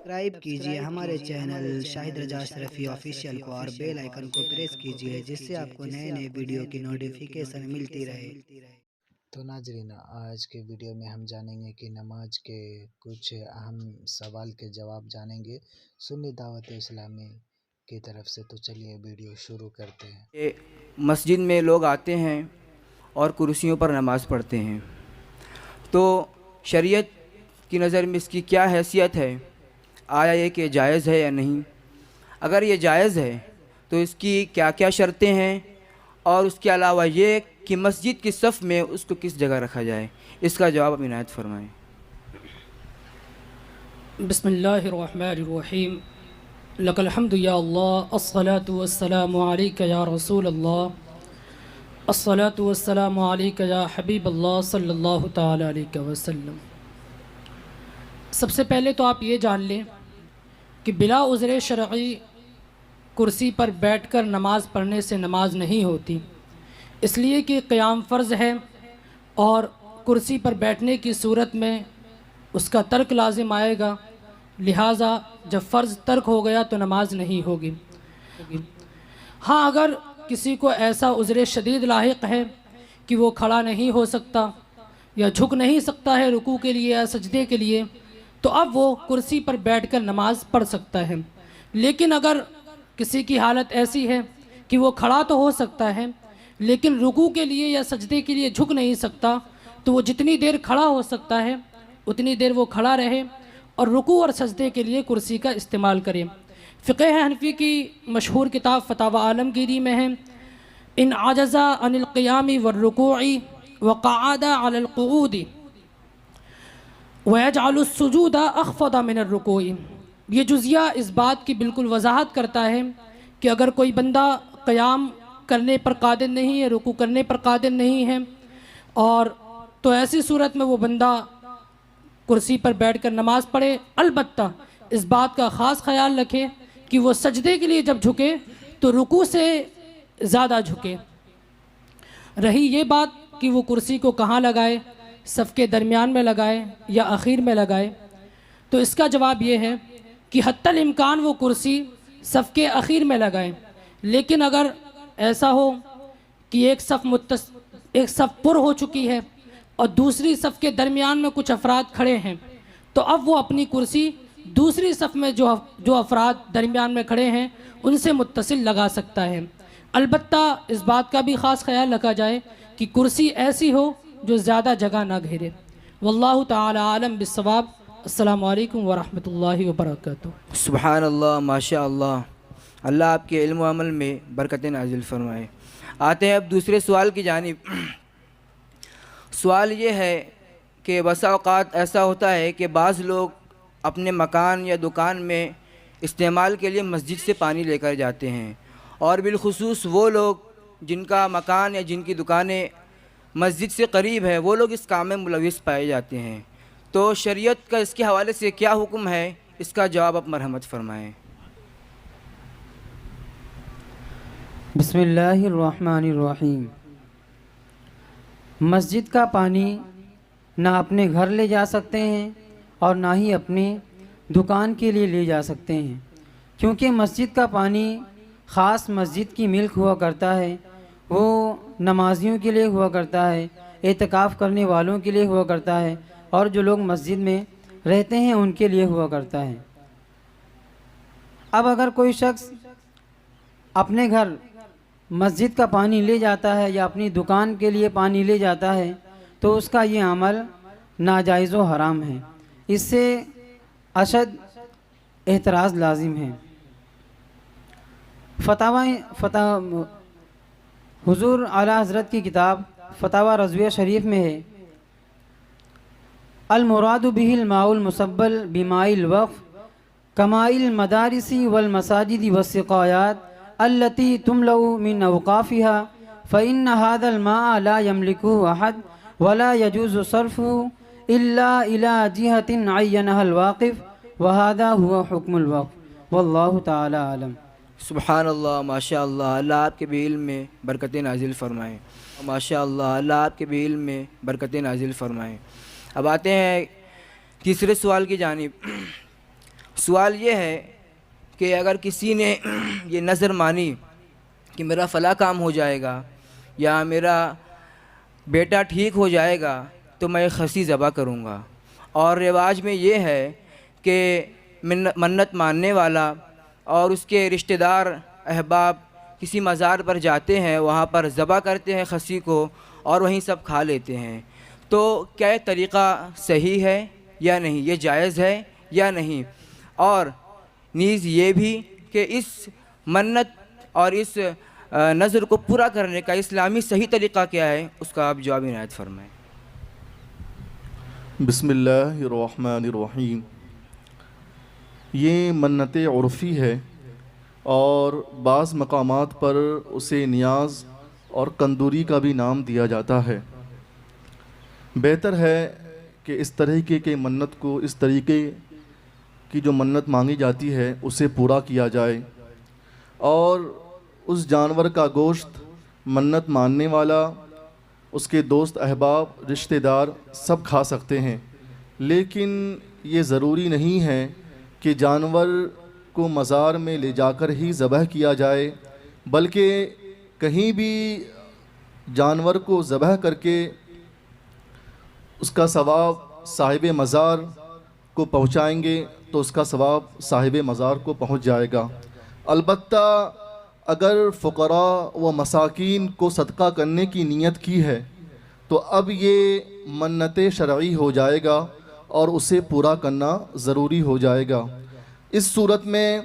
Subscribe کیجئے ہمارے channel شاہد رجا اشرفی آفیشیل کو اور بیل آئیکن کو پریس کیجئے جس سے آپ کو نئے نئے ویڈیو کی نوٹیفیکیشن ملتی رہے۔ تو ناظرین، آج کے ویڈیو میں ہم جانیں گے کہ نماز کے کچھ اہم سوال کے جواب جانیں گے سنی دعوت اسلامی کی طرف سے۔ تو چلیے ویڈیو شروع کرتے ہیں۔ مسجد میں لوگ آتے ہیں اور کرسیوں پر نماز پڑھتے ہیں، تو شریعت کی نظر میں اس کی کیا حیثیت ہے؟ آیا یہ کہ جائز ہے یا نہیں؟ اگر یہ جائز ہے تو اس کی کیا کیا شرطیں ہیں، اور اس کے علاوہ یہ کہ مسجد کی صف میں اس کو کس جگہ رکھا جائے؟ اس کا جواب عنایت فرمائیں۔ بسم اللہ الرحمن الرحیم۔ لک الحمد یا اللہ، الصلاۃ والسلام علیک یا رسول اللہ، الصلاۃ والسلام علیک یا حبیب اللہ صلی اللہ تعالی علیہ وسلم۔ سب سے پہلے تو آپ یہ جان لیں کہ بلا عذر شرعی کرسی پر بیٹھ کر نماز پڑھنے سے نماز نہیں ہوتی، اس لیے کہ قیام فرض ہے اور کرسی پر بیٹھنے کی صورت میں اس کا ترک لازم آئے گا، لہٰذا جب فرض ترک ہو گیا تو نماز نہیں ہوگی۔ ہاں، اگر کسی کو ایسا عذر شدید لاحق ہے کہ وہ کھڑا نہیں ہو سکتا یا جھک نہیں سکتا ہے رکوع کے لیے یا سجدے کے لیے، تو اب وہ کرسی پر بیٹھ کر نماز پڑھ سکتا ہے۔ لیکن اگر کسی کی حالت ایسی ہے کہ وہ کھڑا تو ہو سکتا ہے لیکن رکوع کے لیے یا سجدے کے لیے جھک نہیں سکتا، تو وہ جتنی دیر کھڑا ہو سکتا ہے اتنی دیر وہ کھڑا رہے اور رکوع اور سجدے کے لیے کرسی کا استعمال کرے۔ فقہ حنفی کی مشہور کتاب فتاوی عالمگیری میں ہے، ان عجز عن القیام والرکوع وقعد علی القعود وَيَجْعَلُ السُّجُودَ أَخْفَضَ مِنَ الرُّكُوعِ۔ یہ جزیہ اس بات کی بالکل وضاحت کرتا ہے کہ اگر کوئی بندہ قیام کرنے پر قادر نہیں ہے، رکوع کرنے پر قادر نہیں ہے، اور تو ایسی صورت میں وہ بندہ کرسی پر بیٹھ کر نماز پڑھے، البتہ اس بات کا خاص خیال رکھے کہ وہ سجدے کے لیے جب جھکے تو رکوع سے زیادہ جھکے۔ رہی یہ بات کہ وہ کرسی کو کہاں لگائے، صف کے درمیان میں لگائے یا اخیر میں لگائے، تو اس کا جواب یہ ہے کہ حتی الامکان وہ کرسی صف کے اخیر میں لگائیں۔ لیکن اگر ایسا ہو کہ ایک صف پر ہو چکی ہے اور دوسری صف کے درمیان میں کچھ افراد کھڑے ہیں، تو اب وہ اپنی کرسی دوسری صف میں جو افراد درمیان میں کھڑے ہیں ان سے متصل لگا سکتا ہے۔ البتہ اس بات کا بھی خاص خیال رکھا جائے کہ کرسی ایسی ہو جو زیادہ جگہ نہ گھیرے۔ واللہ تعالی عالم بالصواب۔ السلام علیکم ورحمۃ اللہ وبرکاتہ۔ سبحان اللہ، ماشاء اللہ، اللہ آپ کے علم و عمل میں برکتیں نازل فرمائے۔ آتے ہیں اب دوسرے سوال کی جانب۔ سوال یہ ہے کہ بسا اوقات ایسا ہوتا ہے کہ بعض لوگ اپنے مکان یا دکان میں استعمال کے لیے مسجد سے پانی لے کر جاتے ہیں، اور بالخصوص وہ لوگ جن کا مکان یا جن کی دکانیں مسجد سے قریب ہے، وہ لوگ اس کام میں ملوث پائے جاتے ہیں۔ تو شریعت کا اس کے حوالے سے کیا حکم ہے؟ اس کا جواب آپ مرحمت فرمائیں۔ بسم اللہ الرحمن الرحیم۔ مسجد کا پانی نہ اپنے گھر لے جا سکتے ہیں اور نہ ہی اپنے دکان کے لیے لے جا سکتے ہیں، کیونکہ مسجد کا پانی خاص مسجد کی ملک ہوا کرتا ہے، وہ نمازیوں کے لیے ہوا کرتا ہے، اعتکاف کرنے والوں کے لیے ہوا کرتا ہے، اور جو لوگ مسجد میں رہتے ہیں ان کے لیے ہوا کرتا ہے۔ اب اگر کوئی شخص اپنے گھر مسجد کا پانی لے جاتا ہے یا اپنی دکان کے لیے پانی لے جاتا ہے تو اس کا یہ عمل ناجائز و حرام ہے، اس سے اشد احتراز لازم ہے۔ حضور اعلیٰ حضرت کی کتاب فتاوی رضویہ شریف میں ہے، المراد به الماء المسبل بماء الوقف كماء المدارس والمساجد والسقايات التي تملأ من أوقافها فإن هذا الماء لا يملكه أحد ولا يجوز صرفه إلا إلى جهة عينها الواقف وهذا هو حكم الوقف والله تعالى أعلم۔ سبحان اللہ، ماشاء اللہ، اللہ آپ کے بھی علم میں برکتیں نازل فرمائیں۔ ماشاء اللہ، اللہ آپ کے بھی علم میں برکتیں نازل فرمائیں۔ اب آتے ہیں تیسرے سوال کی جانب۔ سوال یہ ہے کہ اگر کسی نے یہ نظر مانی کہ میرا فلاں کام ہو جائے گا یا میرا بیٹا ٹھیک ہو جائے گا تو میں خصی ذبح کروں گا، اور رواج میں یہ ہے کہ منت ماننے والا اور اس کے رشتہ دار احباب کسی مزار پر جاتے ہیں، وہاں پر ذبح کرتے ہیں خصی کو اور وہیں سب کھا لیتے ہیں۔ تو کیا یہ طریقہ صحیح ہے یا نہیں، یہ جائز ہے یا نہیں؟ اور نیز یہ بھی کہ اس منت اور اس نظر کو پورا کرنے کا اسلامی صحیح طریقہ کیا ہے، اس کا آپ جواب عنایت فرمائیں۔ بسم اللہ الرحمن الرحیم۔ یہ منت عرفی ہے اور بعض مقامات پر اسے نیاز اور کندوری کا بھی نام دیا جاتا ہے۔ بہتر ہے کہ اس طریقے کے منت کو، اس طریقے کی جو منت مانگی جاتی ہے اسے پورا کیا جائے، اور اس جانور کا گوشت منت ماننے والا، اس کے دوست احباب، رشتہ دار سب کھا سکتے ہیں، لیکن یہ ضروری نہیں ہے کہ جانور کو مزار میں لے جا کر ہی ذبح کیا جائے، بلکہ کہیں بھی جانور کو ذبح کر کے اس کا ثواب صاحب مزار کو پہنچائیں گے تو اس کا ثواب صاحب مزار کو پہنچ جائے گا۔ البتہ اگر فقراء و مساکین کو صدقہ کرنے کی نیت کی ہے تو اب یہ منت شرعی ہو جائے گا اور اسے پورا کرنا ضروری ہو جائے گا۔ اس صورت میں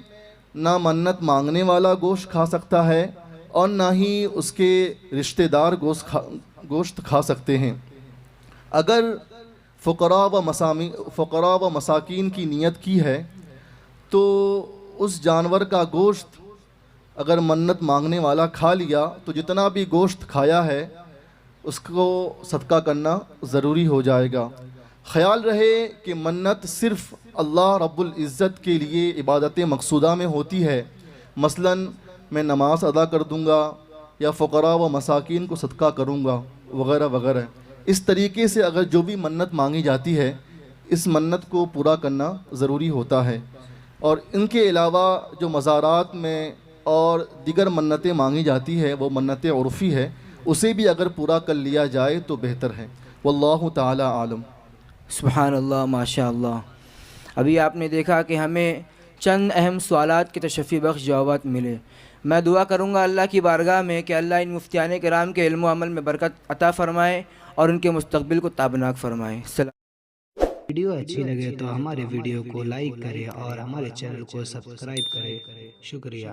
نہ منت مانگنے والا گوشت کھا سکتا ہے اور نہ ہی اس کے رشتہ دار گوشت کھا سکتے ہیں۔ اگر فقراء و مساکین کی نیت کی ہے تو اس جانور کا گوشت اگر منت مانگنے والا کھا لیا تو جتنا بھی گوشت کھایا ہے اس کو صدقہ کرنا ضروری ہو جائے گا۔ خیال رہے کہ منت صرف اللہ رب العزت کے لیے عبادت مقصودہ میں ہوتی ہے، مثلا میں نماز ادا کر دوں گا یا فقراء و مساکین کو صدقہ کروں گا وغیرہ وغیرہ۔ اس طریقے سے اگر جو بھی منت مانگی جاتی ہے اس منت کو پورا کرنا ضروری ہوتا ہے، اور ان کے علاوہ جو مزارات میں اور دیگر منتیں مانگی جاتی ہے وہ منت عرفی ہے، اسے بھی اگر پورا کر لیا جائے تو بہتر ہے۔ واللہ تعالی عالم۔ سبحان اللہ، ماشاء اللہ۔ ابھی آپ نے دیکھا کہ ہمیں چند اہم سوالات کے تشفی بخش جوابات ملے۔ میں دعا کروں گا اللہ کی بارگاہ میں کہ اللہ ان مفتیان کرام کے علم و عمل میں برکت عطا فرمائے اور ان کے مستقبل کو تابناک فرمائے۔ ویڈیو اچھی لگے تو ہمارے ویڈیو کو لائک کریں اور ہمارے چینل کو سبسکرائب کریں۔ شکریہ۔